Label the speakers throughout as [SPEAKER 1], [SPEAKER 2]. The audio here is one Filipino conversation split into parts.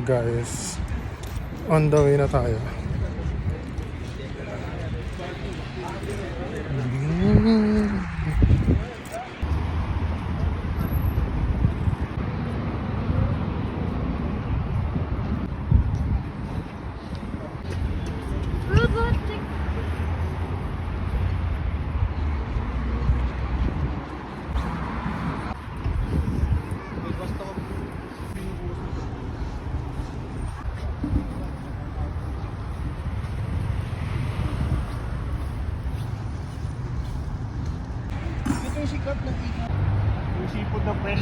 [SPEAKER 1] guys. On the way na tayo.
[SPEAKER 2] Sikat na ikat. Yung sipod na friend.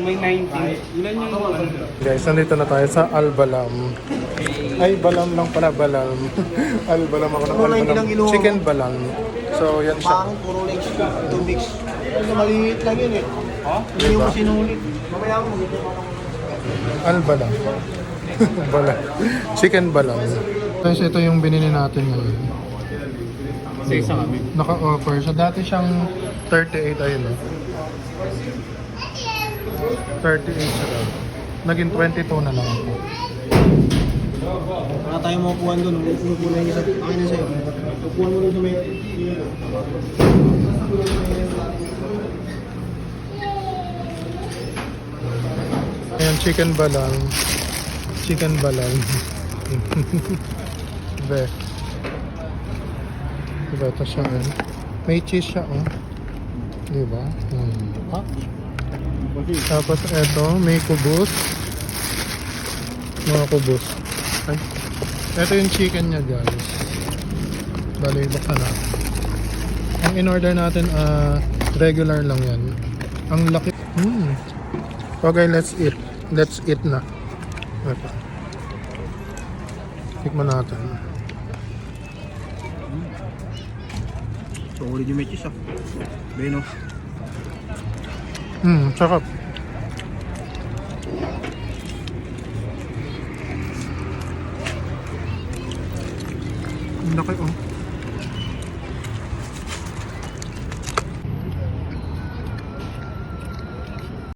[SPEAKER 2] May 19. Ilan yung
[SPEAKER 1] Guys, nandito na tayo sa Albalam. Ay, Balam lang pala, Balam. Albalam ako ng Albalam. Chicken Balam. So, yan siya.
[SPEAKER 2] parang puro legs, 2 mix. Ano, maliit lang yun eh. Ha? Hindi mo sinulit. Mamaya ako
[SPEAKER 1] Albalam. Balam. Chicken Balam. Guys, ito yung binili natin ngayon.
[SPEAKER 2] sa isa kami.
[SPEAKER 1] Naka-offer. So, dati siyang 38, ayun o. 38 siya. Naging 22 na lang ako.
[SPEAKER 2] Wala tayong makukuhan doon. Upo na yung isa. Akin na sa'yo. Upuan mo doon sa may...
[SPEAKER 1] Ayan, chicken balang. Chicken balang. Be. Diba ito siya eh. May cheese siya oh. Diba? Ah. Tapos ito, may kubos. Mga kubos. Ay. Ito yung chicken niya guys. Bali, baka na. Ang in-order natin, regular lang yan. Ang laki. Okay, let's eat. Let's eat na. Ito. Tikman natin.
[SPEAKER 2] So, ulit yung may cheese ah. Beno.
[SPEAKER 1] Sarap. Ang laki oh.